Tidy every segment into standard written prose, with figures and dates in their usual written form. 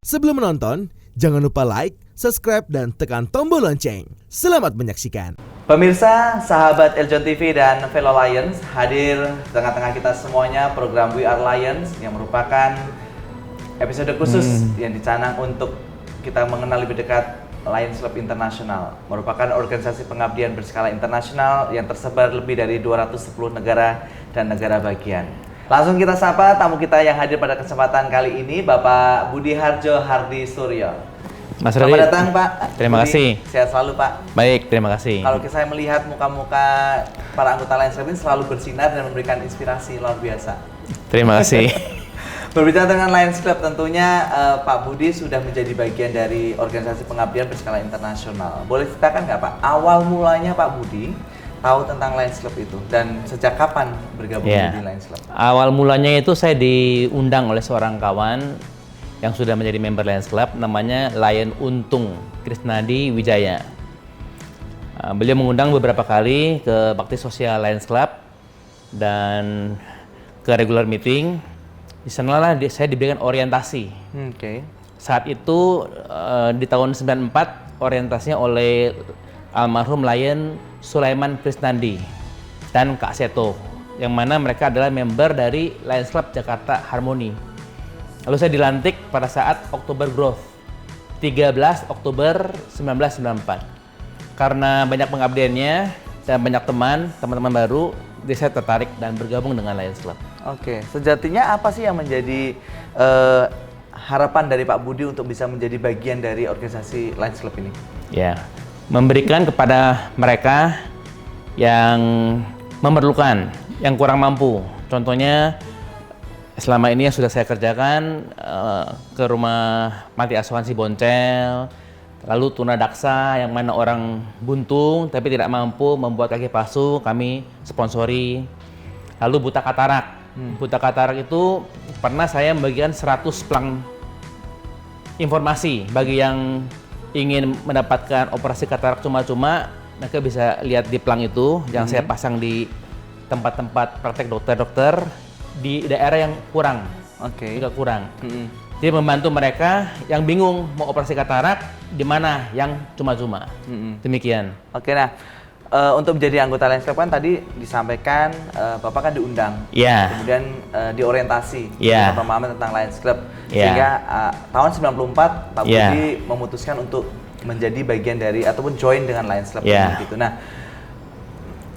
Sebelum menonton, jangan lupa like, subscribe, dan tekan tombol lonceng. Selamat menyaksikan. Pemirsa, sahabat Eljon TV dan fellow Lions, hadir di tengah-tengah kita semuanya program We Are Lions yang merupakan episode khusus yang dicanang untuk kita mengenal lebih dekat Lions Club International. Merupakan organisasi pengabdian berskala internasional yang tersebar lebih dari 210 negara dan negara bagian. Langsung kita sapa tamu kita yang hadir pada kesempatan kali ini, Bapak Budi Harjo Hardi Suryo. Mas Selamat datang, Pak. Terima Budi, kasih. Sehat selalu, Pak. Baik, terima kasih. Kalau saya melihat muka-muka para anggota Lions Club ini selalu bersinar dan memberikan inspirasi luar biasa. Terima kasih. Berbicara dengan Lions Club, tentunya Pak Budi sudah menjadi bagian dari organisasi pengabdian berskala internasional. Boleh ceritakan nggak, Pak, awal mulanya Pak Budi tahu tentang Lions Club itu dan sejak kapan bergabung di Lions Club? Awal mulanya itu saya diundang oleh seorang kawan yang sudah menjadi member Lions Club, namanya Lion Untung Krisnadi Wijaya. Beliau mengundang beberapa kali ke bakti sosial Lions Club dan ke regular meeting. Di sanalah saya diberikan orientasi. Saat itu di tahun 94 orientasinya oleh almarhum Lion Sulaiman Krisnandi dan Kak Seto, yang mana mereka adalah member dari Lions Club Jakarta Harmony. Lalu saya dilantik pada saat Oktober Growth 13 Oktober 1994. Karena banyak pengabdiannya dan banyak teman-teman baru, jadi saya tertarik dan bergabung dengan Lions Club. Oke, sejatinya apa sih yang menjadi harapan dari Pak Budi untuk bisa menjadi bagian dari organisasi Lions Club ini? Ya, memberikan kepada mereka yang memerlukan, yang kurang mampu. Contohnya, selama ini yang sudah saya kerjakan ke rumah panti asuhan Siboncel, lalu tunadaksa yang mana orang buntung tapi tidak mampu membuat kaki palsu, kami sponsori. Lalu buta katarak. Buta katarak itu pernah saya membagikan 100 plang informasi bagi yang ingin mendapatkan operasi katarak cuma-cuma. Mereka bisa lihat di plang itu yang saya pasang di tempat-tempat praktek dokter-dokter di daerah yang kurang, juga kurang. Jadi membantu mereka yang bingung mau operasi katarak di mana yang cuma-cuma. Demikian. Oke, nah untuk menjadi anggota Lions Club kan tadi disampaikan Bapak kan diundang, kemudian diorientasi pemahaman tentang Lions Club, sehingga tahun 94 Pak Budi memutuskan untuk menjadi bagian dari ataupun join dengan Lions Club gitu. Nah,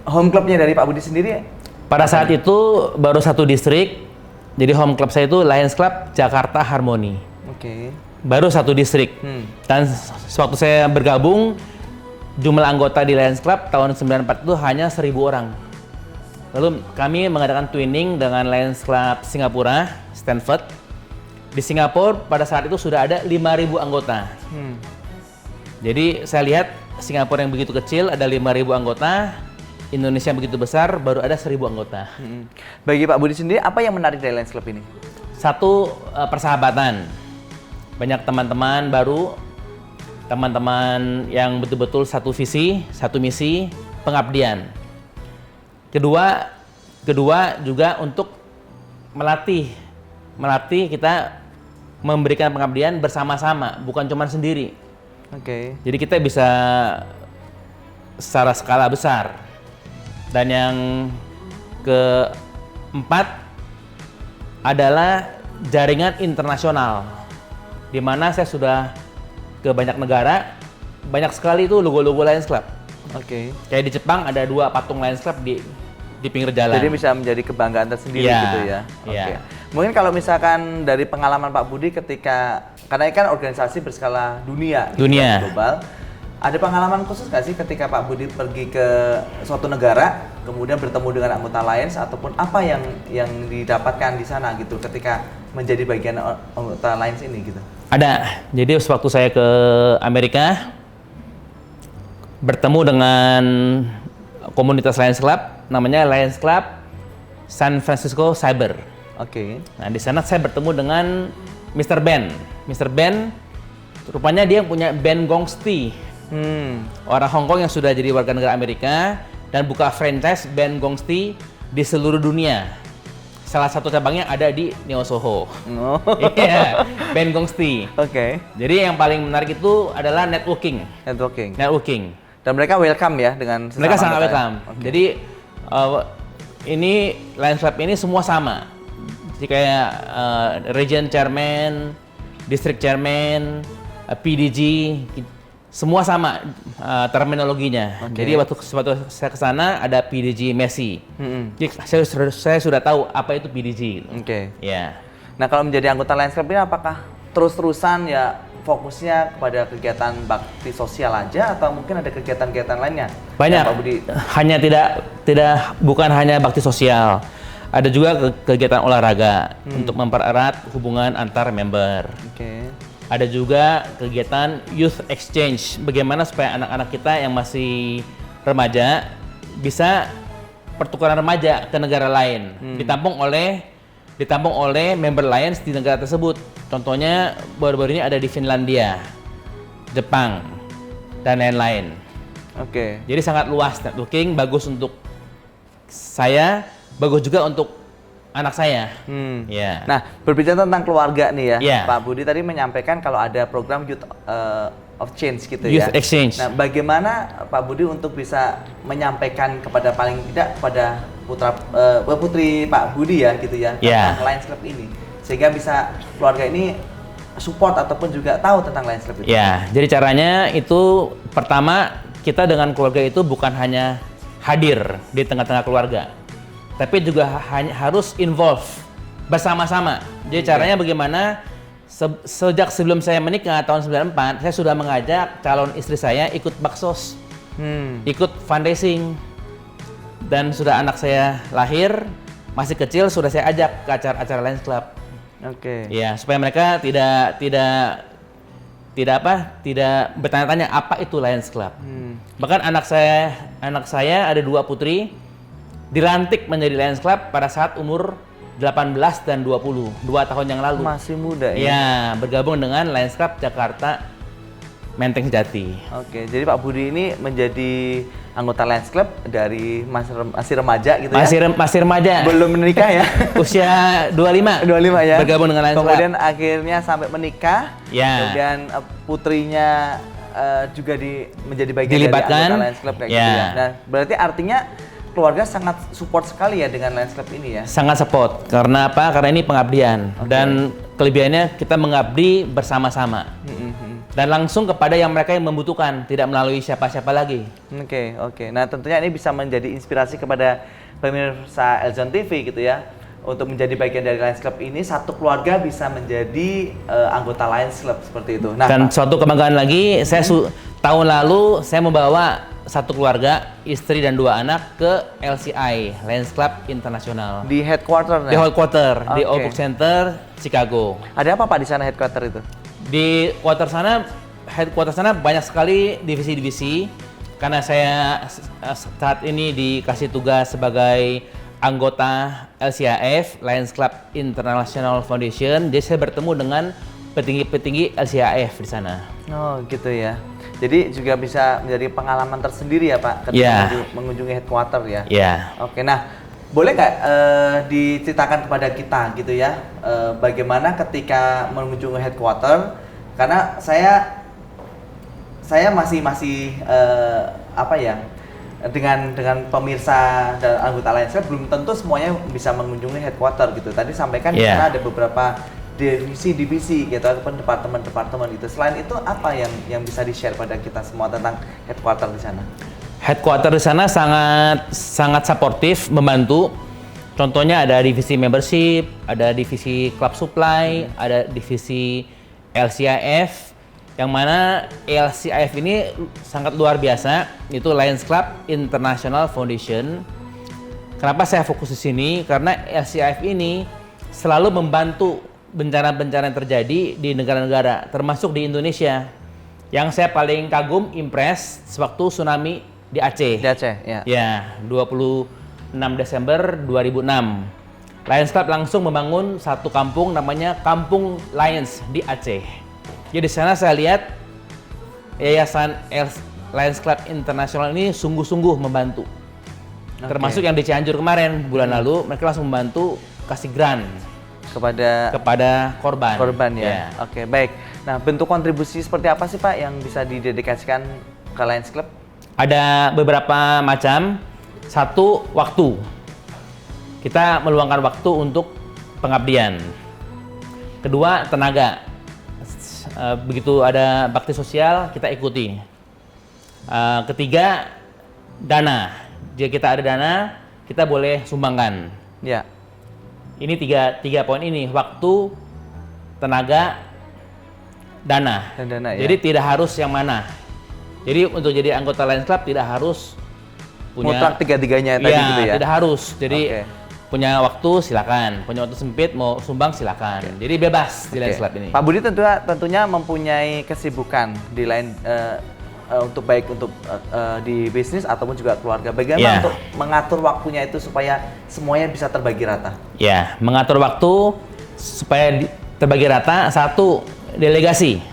home clubnya dari Pak Budi sendiri pada saat itu baru satu distrik, jadi home club saya itu Lions Club Jakarta Harmony. Baru satu distrik. Dan sewaktu saya bergabung, jumlah anggota di Lions Club tahun 94 itu hanya 1.000 orang. Lalu kami mengadakan twinning dengan Lions Club Singapura, Stanford. Di Singapura pada saat itu sudah ada 5.000 anggota. Jadi saya lihat Singapura yang begitu kecil ada 5.000 anggota, Indonesia yang begitu besar baru ada 1.000 anggota. Bagi Pak Budi sendiri, apa yang menarik dari Lions Club ini? Satu, persahabatan. Banyak teman-teman baru, teman-teman yang betul-betul satu visi, satu misi, pengabdian. Kedua juga untuk melatih kita memberikan pengabdian bersama-sama, bukan cuma sendiri. Jadi kita bisa secara skala besar. Dan yang keempat adalah jaringan internasional, di mana saya sudah ke banyak negara, banyak sekali itu logo-logo Lions Club. Kayak di Jepang ada 2 patung Lions Club di pinggir jalan. Jadi bisa menjadi kebanggaan tersendiri gitu ya. Mungkin kalau misalkan dari pengalaman Pak Budi ketika, karena ini kan organisasi berskala dunia. Global, ada pengalaman khusus nggak sih ketika Pak Budi pergi ke suatu negara, kemudian bertemu dengan anggota Lions, ataupun apa yang didapatkan di sana gitu ketika menjadi bagian anggota Lions ini gitu? Ada. Jadi sewaktu saya ke Amerika, bertemu dengan komunitas Lions Club, namanya Lions Club San Francisco Cyber. Nah, di sana saya bertemu dengan Mr. Ben. Mr. Ben, rupanya dia punya Ben Gongsti. Orang Hong Kong yang sudah jadi warga negara Amerika dan buka franchise Ben Gongsti di seluruh dunia. salah satu cabangnya ada di Neo Soho. Oh. Iya, Ben Gongsti. Oke. Jadi yang paling menarik itu adalah networking. Networking. Dan mereka welcome ya dengan sesama Mereka sangat anggota ya? welcome. Oke. Jadi ini Lions Club ini semua sama. Jadi kayak region chairman, district chairman, PDG, semua sama terminologinya. Oke. Jadi waktu saya ke sana ada PDG Messi. Jadi saya sudah tahu apa itu PDG. Oke. Ya. Nah, kalau menjadi anggota Lions Club ini apakah terus-terusan ya fokusnya kepada kegiatan bakti sosial aja atau mungkin ada kegiatan-kegiatan lainnya? Banyak. Ya, Pak Budi. Hanya bukan hanya bakti sosial. Ada juga kegiatan olahraga untuk mempererat hubungan antar member. Oke. Ada juga kegiatan youth exchange. Bagaimana supaya anak-anak kita yang masih remaja bisa pertukaran remaja ke negara lain. Ditampung oleh member Lions di negara tersebut. Contohnya baru-baru ini ada di Finlandia, Jepang, dan lain-lain. Oke. Jadi sangat luas networking, bagus untuk saya, bagus juga untuk anak saya. Ya. Nah, berbicara tentang keluarga nih ya, Ya. Pak Budi tadi menyampaikan kalau ada program Youth of Change gitu Youth ya. exchange. Nah, bagaimana Pak Budi untuk bisa menyampaikan kepada paling tidak kepada putri Pak Budi ya gitu ya Ya. tentang Lions Club ini, sehingga bisa keluarga ini support ataupun juga tahu tentang Lions Club itu. Ya, jadi caranya itu pertama kita dengan keluarga itu bukan hanya hadir di tengah-tengah keluarga, tapi juga harus involve bersama-sama. Jadi caranya bagaimana? Sejak sebelum saya menikah tahun 94, saya sudah mengajak calon istri saya ikut baksos, ikut fundraising, dan sudah anak saya lahir masih kecil sudah saya ajak ke acara-acara Lions Club. Oke. Ya, supaya mereka tidak bertanya-tanya apa itu Lions Club. Bahkan anak saya ada 2 putri dilantik menjadi Lions Club pada saat umur 18 dan 20, 2 tahun yang lalu. Masih muda ya. Ya, bergabung dengan Lions Club Jakarta Menteng Sejati. Oke, jadi Pak Budi ini menjadi anggota Lions Club dari masih remaja gitu ya. Masih remaja. Belum menikah ya. Usia 25. 25 ya. Bergabung dengan Lions Club. Kemudian akhirnya sampai menikah. Ya. Kemudian putrinya juga menjadi bagian Dilibatkan. dari anggota Lions Club kayak Ya. gitu ya. Nah, berarti artinya keluarga sangat support sekali ya dengan Lions Club ini ya. Sangat support. Karena apa? Karena ini pengabdian. Dan kelebihannya kita mengabdi bersama-sama. Dan langsung kepada yang mereka yang membutuhkan, tidak melalui siapa-siapa lagi. Oke. Nah, tentunya ini bisa menjadi inspirasi kepada pemirsa Eljon TV gitu ya. Untuk menjadi bagian dari Lions Club ini, satu keluarga bisa menjadi anggota Lions Club seperti itu. Nah, Dan Pak, suatu kebanggaan lagi, saya tahun lalu saya membawa satu keluarga, istri dan 2 anak ke LCI, Lions Club Internasional. di headquarter Di headquarter, di Oke. Oak Center, Chicago. Ada apa Pak di sana headquarter itu? Di headquarter sana banyak sekali divisi-divisi. Karena saya saat ini dikasih tugas sebagai anggota LCIF, Lions Club International Foundation. Jadi saya bertemu dengan petinggi-petinggi LCIF di sana. Oh gitu ya. Jadi juga bisa menjadi pengalaman tersendiri ya Pak ketika Ya. mengunjungi headquarter ya. Ya. Oke, nah boleh nggak diceritakan kepada kita gitu ya bagaimana ketika mengunjungi headquarter? Karena saya masih apa ya dengan pemirsa dan anggota Lions Club belum tentu semuanya bisa mengunjungi headquarter gitu. Tadi sampaikan di sana ada beberapa divisi gitu ataupun departemen gitu. Selain itu apa yang bisa di-share pada kita semua tentang headquarter di sana? Headquarter di sana sangat suportif, membantu. Contohnya ada divisi membership, ada divisi club supply, ada divisi LCIF, yang mana LCIF ini sangat luar biasa, itu Lions Club International Foundation. Kenapa saya fokus di sini? Karena LCIF ini selalu membantu bencana-bencana yang terjadi di negara-negara, termasuk di Indonesia. Yang saya paling kagum, impress, sewaktu tsunami di Aceh. Di Aceh, ya. Ya, 26 Desember 2006. Lions Club langsung membangun satu kampung namanya Kampung Lions di Aceh. Jadi di sana saya lihat Yayasan Lions Club Internasional ini sungguh-sungguh membantu. Termasuk yang di Cianjur kemarin bulan lalu, mereka langsung membantu kasih grant kepada korban. Korban ya. Oke, baik. Nah, bentuk kontribusi seperti apa sih Pak yang bisa didedikasikan ke Lions Club? Ada beberapa macam. Satu, waktu. Kita meluangkan waktu untuk pengabdian. Kedua, tenaga. Begitu ada bakti sosial, kita ikuti. Ketiga, dana. Jika kita ada dana, kita boleh sumbangkan. Ya. Ini tiga poin ini, waktu, tenaga, dana. Dan dana, ya. Jadi tidak harus yang mana. Jadi untuk jadi anggota Lions Club tidak harus punya mutlak tiga-tiganya tadi gitu ya. Tidak harus. Jadi Oke. punya waktu silakan, punya waktu sempit mau sumbang silakan. Jadi bebas di Lions Club ini. Pak Budi tentunya mempunyai kesibukan di lain untuk baik untuk di bisnis ataupun juga keluarga. Bagaimana untuk mengatur waktunya itu supaya semuanya bisa terbagi rata? Ya, mengatur waktu supaya terbagi rata. Satu, delegasi.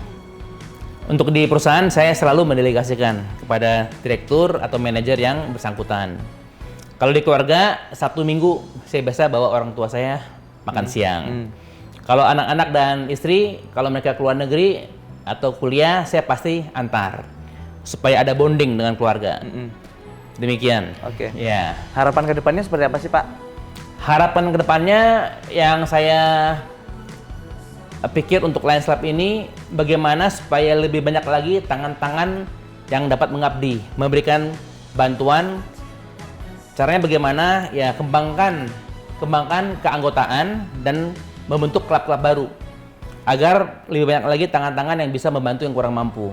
Untuk di perusahaan saya selalu mendelegasikan kepada direktur atau manajer yang bersangkutan. Kalau di keluarga, Sabtu Minggu saya biasa bawa orang tua saya makan siang. Kalau anak-anak dan istri, kalau mereka keluar negeri atau kuliah, saya pasti antar supaya ada bonding dengan keluarga. Demikian. Oke. Ya. Harapan kedepannya seperti apa sih Pak? Harapan kedepannya yang saya pikir untuk Lions Club ini bagaimana supaya lebih banyak lagi tangan-tangan yang dapat mengabdi, memberikan bantuan. Caranya bagaimana? Ya kembangkan keanggotaan dan membentuk klub-klub baru agar lebih banyak lagi tangan-tangan yang bisa membantu yang kurang mampu.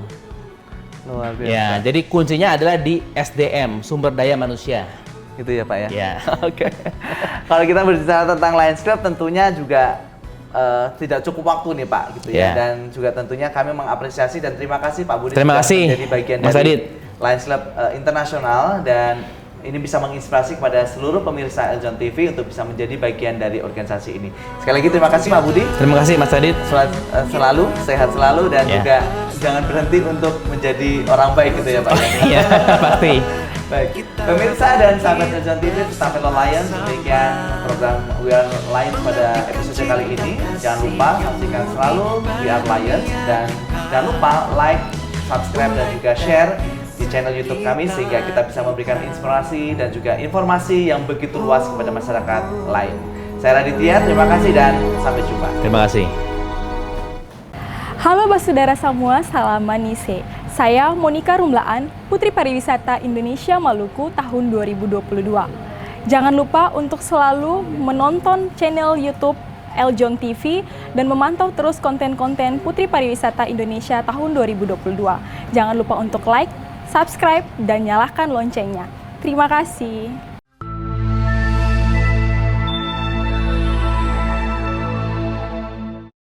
Luar biasa. Ya, jadi kuncinya adalah di SDM, sumber daya manusia. Gitu ya Pak ya? Ya. Oke. Kalau kita berbicara tentang Lions Club tentunya juga tidak cukup waktu nih Pak gitu ya. Dan juga tentunya kami mengapresiasi dan terima kasih Pak Budi terima sudah kasih menjadi bagian Mas dari Adit. Lions Club Internasional dan ini bisa menginspirasi kepada seluruh pemirsa Eljon TV untuk bisa menjadi bagian dari organisasi ini. Sekali lagi terima kasih Pak Budi. Terima kasih Mas Adit. Selalu sehat selalu dan juga jangan berhenti untuk menjadi orang baik gitu ya Pak. Iya, pasti. Baik, pemirsa dan sahabat Eljon TV serta fellow Lions, demikian program We Are Lions pada episode kali ini. Jangan lupa saksikan selalu We Are Lions dan jangan lupa like, subscribe dan juga share di channel YouTube kami sehingga kita bisa memberikan inspirasi dan juga informasi yang begitu luas kepada masyarakat lain. Saya Raditya, terima kasih dan sampai jumpa. Terima kasih. Halo Basudara semua, salam manise. Saya Monica Rumlaan, Putri Pariwisata Indonesia Maluku tahun 2022. Jangan lupa untuk selalu menonton channel YouTube Eljon TV dan memantau terus konten-konten Putri Pariwisata Indonesia tahun 2022. Jangan lupa untuk like, subscribe, dan nyalakan loncengnya. Terima kasih.